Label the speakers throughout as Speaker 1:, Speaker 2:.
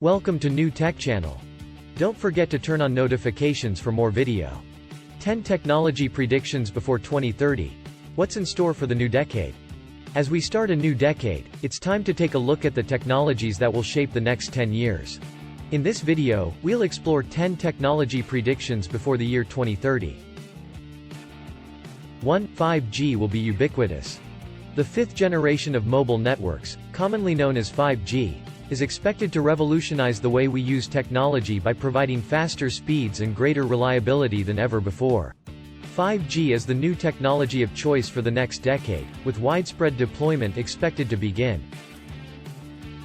Speaker 1: Welcome to New Tech Channel. Don't forget to turn on notifications for more video. 10 technology predictions before 2030. What's in store for the new decade? As we start a new decade, it's time to take a look at the technologies that will shape the next 10 years. In this video, we'll explore 10 technology predictions before the year 2030. 1. 5G will be ubiquitous. The fifth generation of mobile networks, commonly known as 5G, is expected to revolutionize the way we use technology by providing faster speeds and greater reliability than ever before. 5G is the new technology of choice for the next decade, with widespread deployment expected to begin.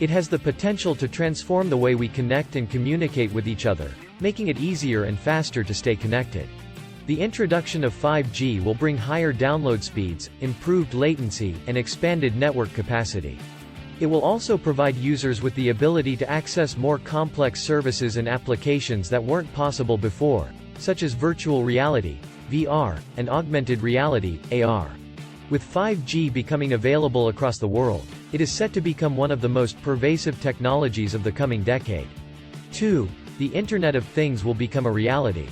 Speaker 1: It has the potential to transform the way we connect and communicate with each other, making it easier and faster to stay connected. The introduction of 5G will bring higher download speeds, improved latency, and expanded network capacity. It will also provide users with the ability to access more complex services and applications that weren't possible before, such as virtual reality, VR, and augmented reality, AR. With 5G becoming available across the world, it is set to become one of the most pervasive technologies of the coming decade. 2. The Internet of Things will become a reality.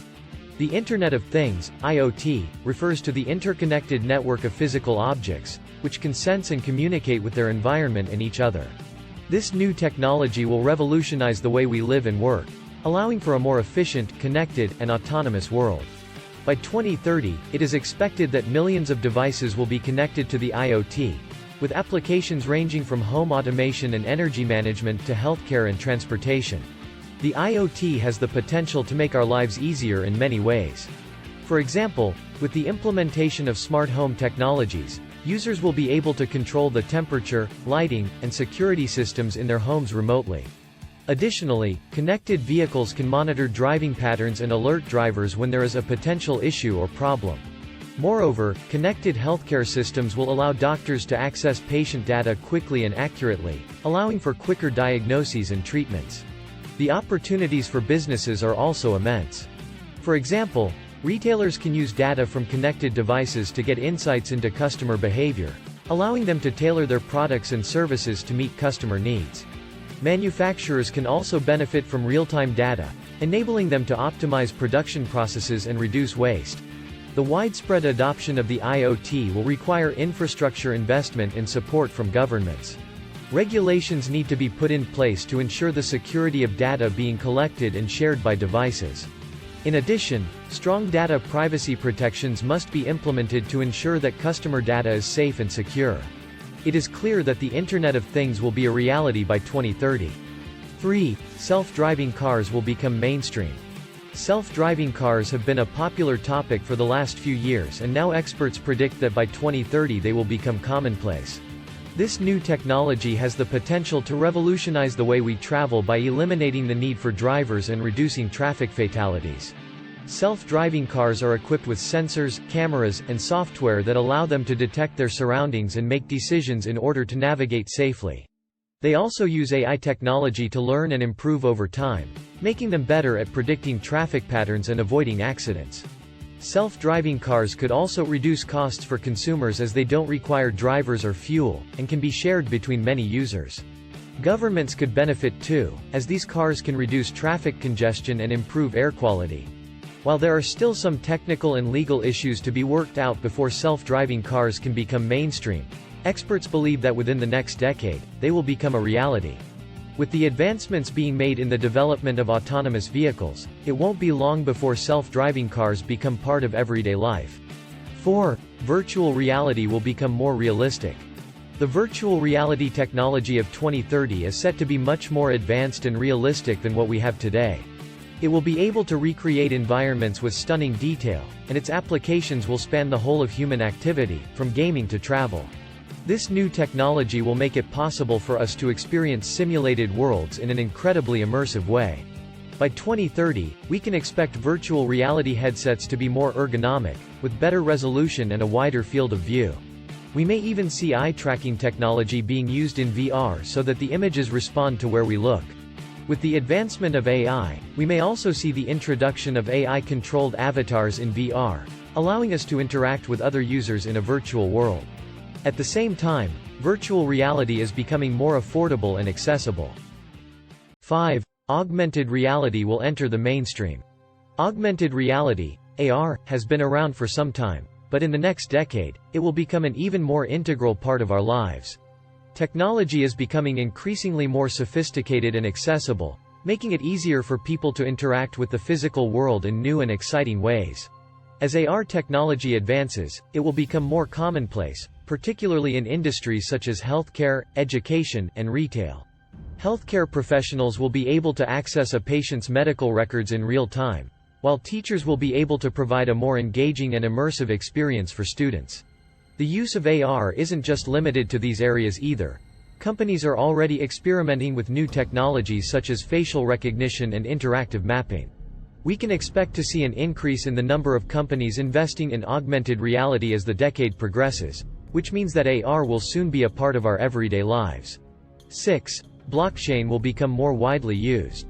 Speaker 1: The Internet of Things, IoT, refers to the interconnected network of physical objects, which can sense and communicate with their environment and each other. This new technology will revolutionize the way we live and work, allowing for a more efficient, connected, and autonomous world. By 2030, it is expected that millions of devices will be connected to the IoT, with applications ranging from home automation and energy management to healthcare and transportation. The IoT has the potential to make our lives easier in many ways. For example, with the implementation of smart home technologies, users will be able to control the temperature, lighting, and security systems in their homes remotely. Additionally, connected vehicles can monitor driving patterns and alert drivers when there is a potential issue or problem. Moreover, connected healthcare systems will allow doctors to access patient data quickly and accurately, allowing for quicker diagnoses and treatments. The opportunities for businesses are also immense. For example, retailers can use data from connected devices to get insights into customer behavior, allowing them to tailor their products and services to meet customer needs. Manufacturers can also benefit from real-time data, enabling them to optimize production processes and reduce waste. The widespread adoption of the IoT will require infrastructure investment and support from governments. Regulations need to be put in place to ensure the security of data being collected and shared by devices. In addition, strong data privacy protections must be implemented to ensure that customer data is safe and secure. It is clear that the Internet of Things will be a reality by 2030. 3. Self-driving cars will become mainstream. Self-driving cars have been a popular topic for the last few years, and now experts predict that by 2030 they will become commonplace. This new technology has the potential to revolutionize the way we travel by eliminating the need for drivers and reducing traffic fatalities. Self-driving cars are equipped with sensors, cameras, and software that allow them to detect their surroundings and make decisions in order to navigate safely. They also use AI technology to learn and improve over time, making them better at predicting traffic patterns and avoiding accidents. Self-driving cars could also reduce costs for consumers as they don't require drivers or fuel, and can be shared between many users. Governments could benefit too, as these cars can reduce traffic congestion and improve air quality. While there are still some technical and legal issues to be worked out before self-driving cars can become mainstream, experts believe that within the next decade, they will become a reality. With the advancements being made in the development of autonomous vehicles, it won't be long before self-driving cars become part of everyday life. 4. Virtual reality will become more realistic. The virtual reality technology of 2030 is set to be much more advanced and realistic than what we have today. It will be able to recreate environments with stunning detail, and its applications will span the whole of human activity, from gaming to travel. This new technology will make it possible for us to experience simulated worlds in an incredibly immersive way. By 2030, we can expect virtual reality headsets to be more ergonomic, with better resolution and a wider field of view. We may even see eye tracking technology being used in VR so that the images respond to where we look. With the advancement of AI, we may also see the introduction of AI-controlled avatars in VR, allowing us to interact with other users in a virtual world. At the same time, virtual reality is becoming more affordable and accessible. 5. Augmented reality will enter the mainstream. Augmented reality, AR, has been around for some time, but in the next decade, it will become an even more integral part of our lives. Technology is becoming increasingly more sophisticated and accessible, making it easier for people to interact with the physical world in new and exciting ways. As AR technology advances, it will become more commonplace, particularly in industries such as healthcare, education, and retail. Healthcare professionals will be able to access a patient's medical records in real time, while teachers will be able to provide a more engaging and immersive experience for students. The use of AR isn't just limited to these areas either. Companies are already experimenting with new technologies such as facial recognition and interactive mapping. We can expect to see an increase in the number of companies investing in augmented reality as the decade progresses, which means that AR will soon be a part of our everyday lives. 6. Blockchain will become more widely used.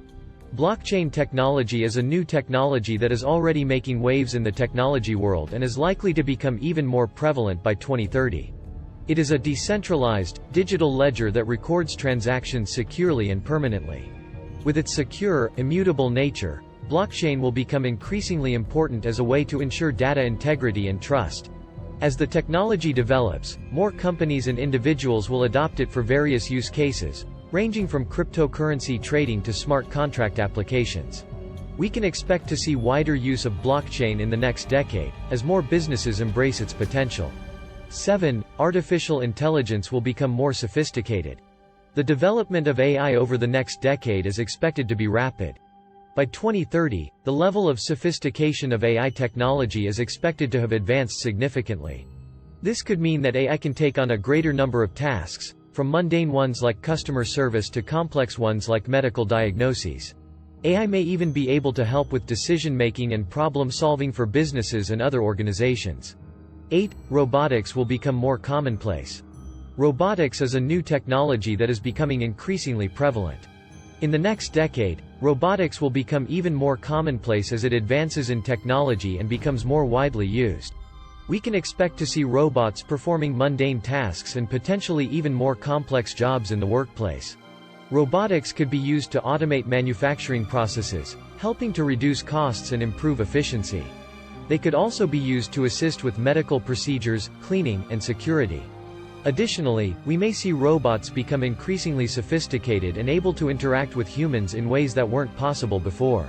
Speaker 1: Blockchain technology is a new technology that is already making waves in the technology world and is likely to become even more prevalent by 2030. It is a decentralized, digital ledger that records transactions securely and permanently. With its secure, immutable nature, blockchain will become increasingly important as a way to ensure data integrity and trust. As the technology develops, more companies and individuals will adopt it for various use cases, ranging from cryptocurrency trading to smart contract applications. We can expect to see wider use of blockchain in the next decade, as more businesses embrace its potential. 7. Artificial intelligence will become more sophisticated. The development of AI over the next decade is expected to be rapid. By 2030, the level of sophistication of AI technology is expected to have advanced significantly. This could mean that AI can take on a greater number of tasks, from mundane ones like customer service to complex ones like medical diagnoses. AI may even be able to help with decision-making and problem-solving for businesses and other organizations. 8. Robotics will become more commonplace. Robotics is a new technology that is becoming increasingly prevalent. In the next decade, robotics will become even more commonplace as it advances in technology and becomes more widely used. We can expect to see robots performing mundane tasks and potentially even more complex jobs in the workplace. Robotics could be used to automate manufacturing processes, helping to reduce costs and improve efficiency. They could also be used to assist with medical procedures, cleaning, and security. Additionally, we may see robots become increasingly sophisticated and able to interact with humans in ways that weren't possible before.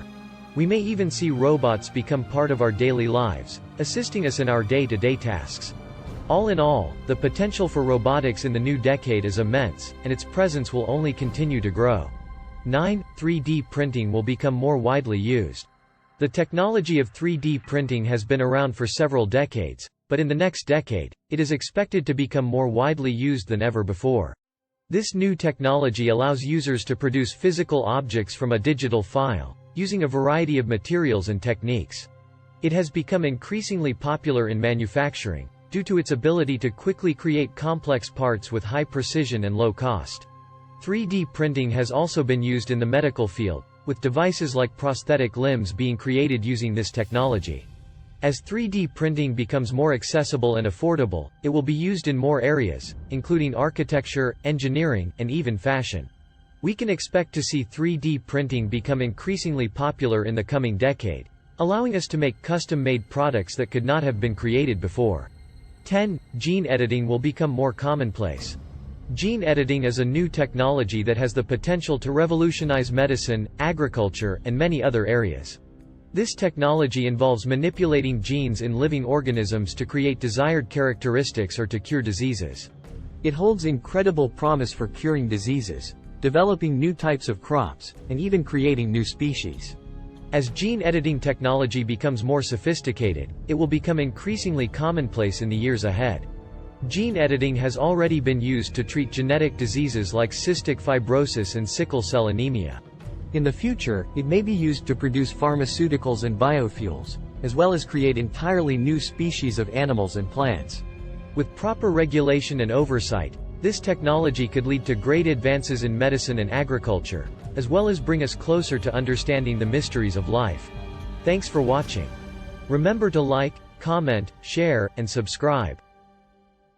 Speaker 1: We may even see robots become part of our daily lives, assisting us in our day-to-day tasks. All in all, the potential for robotics in the new decade is immense, and its presence will only continue to grow. 9. 3D printing will become more widely used. The technology of 3D printing has been around for several decades, but in the next decade, it is expected to become more widely used than ever before. This new technology allows users to produce physical objects from a digital file, using a variety of materials and techniques. It has become increasingly popular in manufacturing, due to its ability to quickly create complex parts with high precision and low cost. 3D printing has also been used in the medical field, with devices like prosthetic limbs being created using this technology. As 3D printing becomes more accessible and affordable, it will be used in more areas, including architecture, engineering, and even fashion. We can expect to see 3D printing become increasingly popular in the coming decade, allowing us to make custom-made products that could not have been created before. 10. Gene editing will become more commonplace. Gene editing is a new technology that has the potential to revolutionize medicine, agriculture, and many other areas. This technology involves manipulating genes in living organisms to create desired characteristics or to cure diseases. It holds incredible promise for curing diseases, developing new types of crops, and even creating new species. As gene editing technology becomes more sophisticated, it will become increasingly commonplace in the years ahead. Gene editing has already been used to treat genetic diseases like cystic fibrosis and sickle cell anemia. In the future, it may be used to produce pharmaceuticals and biofuels, as well as create entirely new species of animals and plants. With proper regulation and oversight, this technology could lead to great advances in medicine and agriculture, as well as bring us closer to understanding the mysteries of life. Thanks for watching. Remember to like, comment, share, and subscribe.